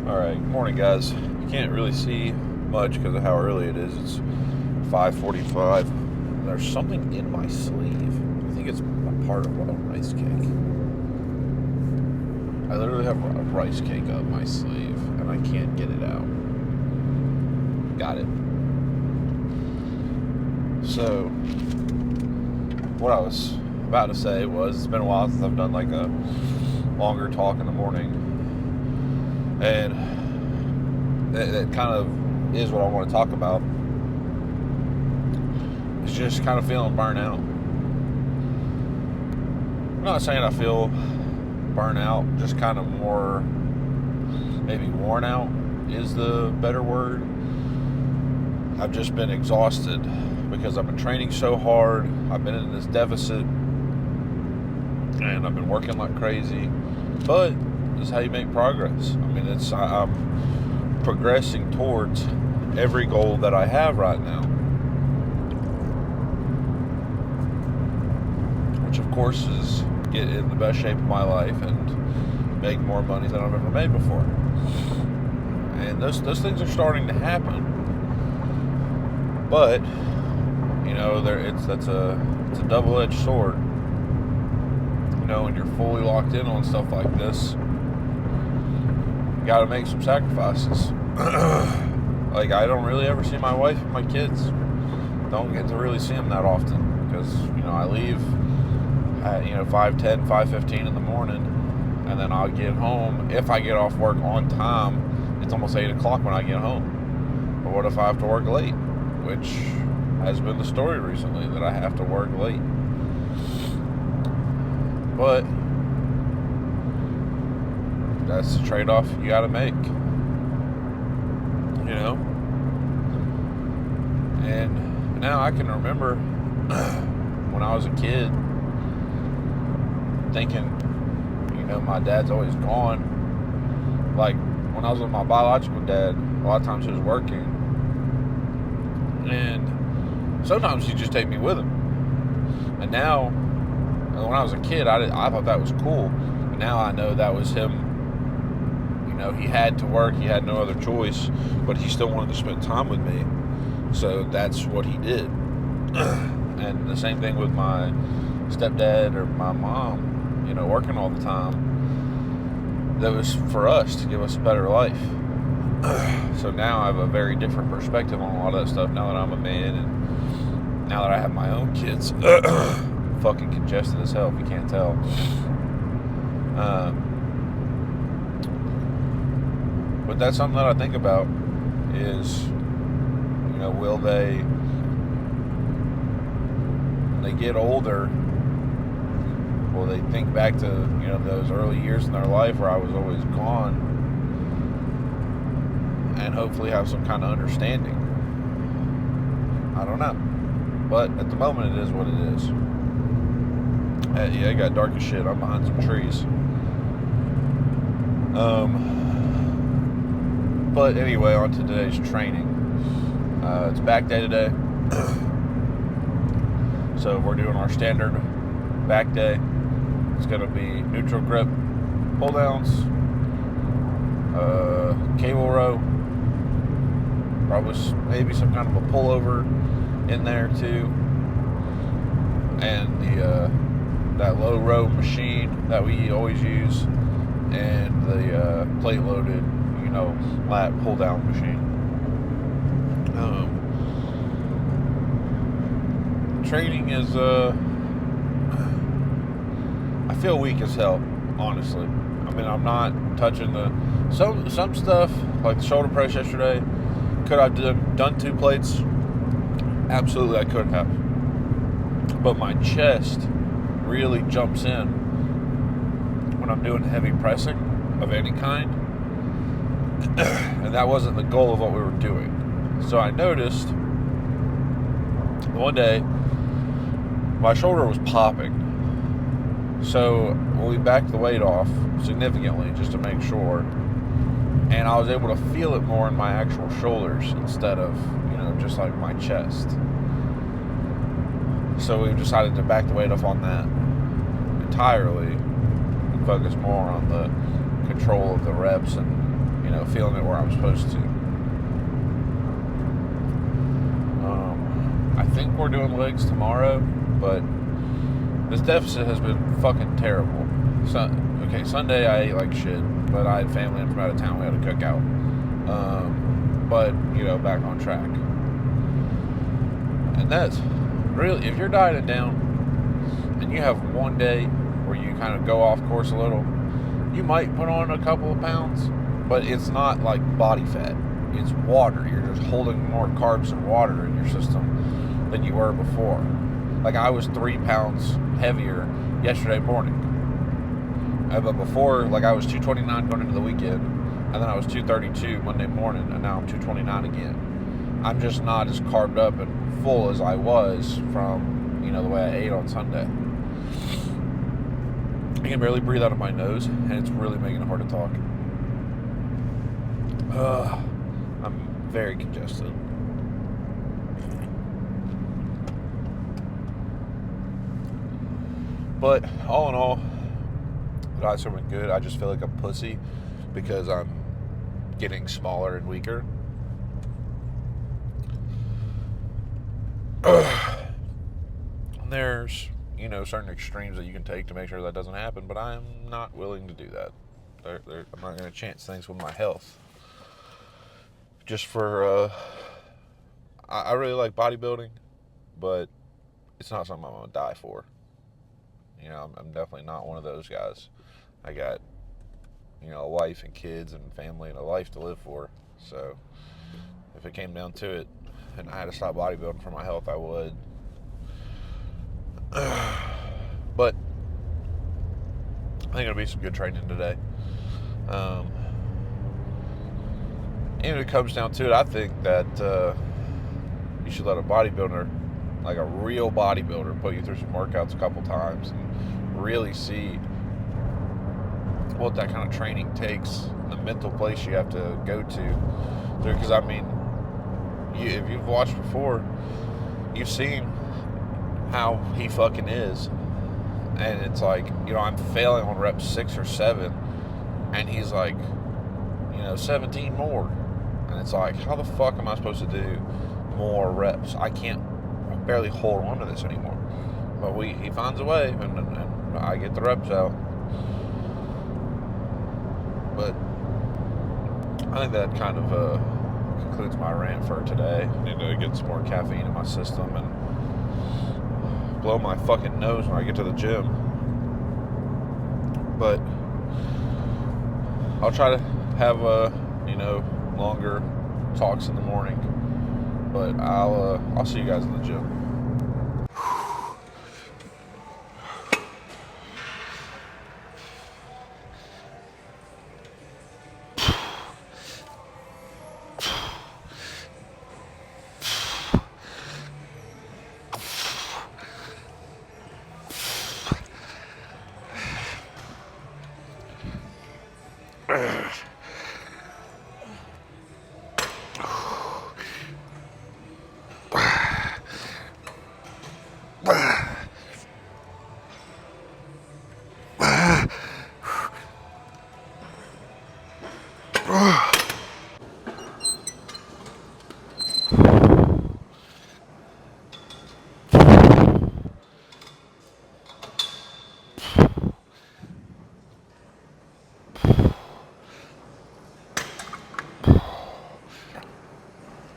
Alright, good morning, guys. You can't really see much because of how early it is. It's 5:45. There's something in my sleeve. I think it's a part of a rice cake. I literally have a rice cake up my sleeve, and I can't get it out. Got it. So, what I was about to say was, it's been a while since I've done like a longer talk in the morning. And that kind of is what I want to talk about. It's just kind of feeling burnt out. I'm not saying I feel burnt out, just kind of more, maybe worn out is the better word. I've just been exhausted because I've been training so hard. I've been in this deficit and I've been working like crazy. But this is how you make progress. I mean, I'm progressing towards every goal that I have right now, which of course is get in the best shape of my life and make more money than I've ever made before. And those things are starting to happen. But you know, it's a double-edged sword. You know, when you're fully locked in on stuff like this, you got to make some sacrifices. Like, I don't really ever see my wife and my kids. Don't get to really see them that often because, you know, I leave at 5:10, 5:15 in the morning, and then I'll get home. If I get off work on time, it's almost 8 o'clock when I get home. But what if I have to work late? Which has been the story recently, that I have to work late. But that's the trade-off you gotta make, you know. And now I can remember when I was a kid thinking, my dad's always gone. Like, when I was with my biological dad, a lot of times he was working, and sometimes he'd just take me with him. And now, when I was a kid, I thought that was cool. But now I know that was him. He had to work. He had no other choice. But he still wanted to spend time with me. So that's what he did. And the same thing with my stepdad or my mom, working all the time. That was for us to give us a better life. So now I have a very different perspective on a lot of that stuff now that I'm a man and now that I have my own kids. Fucking congested as hell if you can't tell. But that's something that I think about is, will they, when they get older, will they think back to, those early years in their life where I was always gone and hopefully have some kind of understanding? I don't know. But at the moment, it is what it is. Yeah, it got dark as shit. I'm behind some trees. But anyway, on to today's training. It's back day today. So we're doing our standard back day. It's going to be neutral grip pull downs, cable row, probably maybe some kind of a pullover in there too, and that low row machine that we always use, and the plate loaded, lat pull down machine. Training is I feel weak as hell, honestly. I mean, I'm not touching some stuff like the shoulder press yesterday. Could I have done 2 plates? Absolutely, I could have. But my chest really jumps in when I'm doing heavy pressing of any kind. And that wasn't the goal of what we were doing. So I noticed one day my shoulder was popping. So we backed the weight off significantly just to make sure. And I was able to feel it more in my actual shoulders instead of, just like my chest. So we've decided to back the weight off on that entirely and focus more on the control of the reps and, feeling it where I'm supposed to. I think we're doing legs tomorrow, but this deficit has been fucking terrible. Sunday I ate like shit, but I had family in from out of town. We had a cookout. But, back on track. And that's really, if you're dieting down and you have one day where you kind of go off course a little, you might put on a couple of pounds, but it's not like body fat. It's water. You're just holding more carbs and water in your system than you were before. Like, I was 3 pounds heavier yesterday morning. But before, like, I was 229 going into the weekend, and then I was 232 Monday morning, and now I'm 229 again. I'm just not as carved up and full as I was from, the way I ate on Sunday. I can barely breathe out of my nose, and it's really making it hard to talk. I'm very congested. But all in all, the diet's been good. I just feel like a pussy because I'm getting smaller and weaker. There's, certain extremes that you can take to make sure that doesn't happen, but I'm not willing to do that. I'm not going to chance things with my health. Just for, I really like bodybuilding, but it's not something I'm going to die for. I'm definitely not one of those guys. I got, a wife and kids and family and a life to live for. So if it came down to it and I had to stop bodybuilding for my health, I would. But I think it'll be some good training today. And if it comes down to it, I think that you should let a bodybuilder, like a real bodybuilder, put you through some workouts a couple times and really see what that kind of training takes, the mental place you have to go to. Because, if you've watched before, you've seen how he fucking is. And it's like, I'm failing on rep 6 or 7, and he's like, 17 more. And it's like, how the fuck am I supposed to do more reps? I barely hold on to this anymore. But he finds a way, and I get the reps out. But I think that kind of concludes my rant for today. I need to get some more caffeine in my system and blow my fucking nose when I get to the gym. But I'll try to have longer talks in the morning. But I'll see you guys in the gym.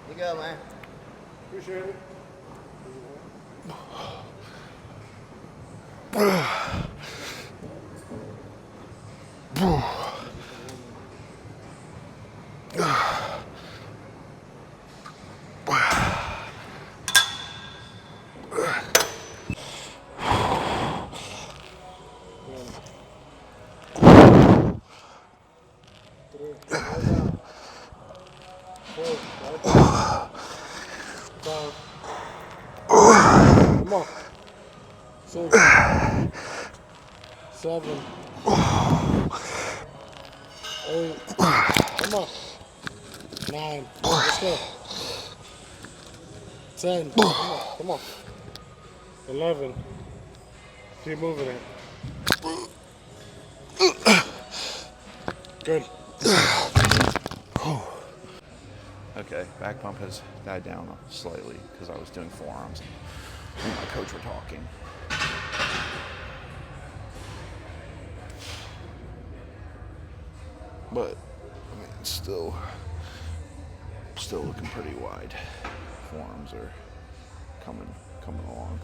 You go, man. Appreciate it. Come on. 6, 7, 8. Come on. 9. Let's go. 10. Come on. 11. Keep moving it. Good. okay. Back pump has died down slightly because I was doing forearms and my coach were talking. But I mean, it's still looking pretty wide. Forearms are coming along.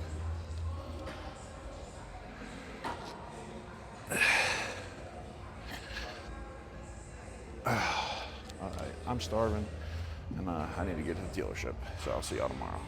All right, I'm starving, and I need to get to the dealership. So I'll see y'all tomorrow.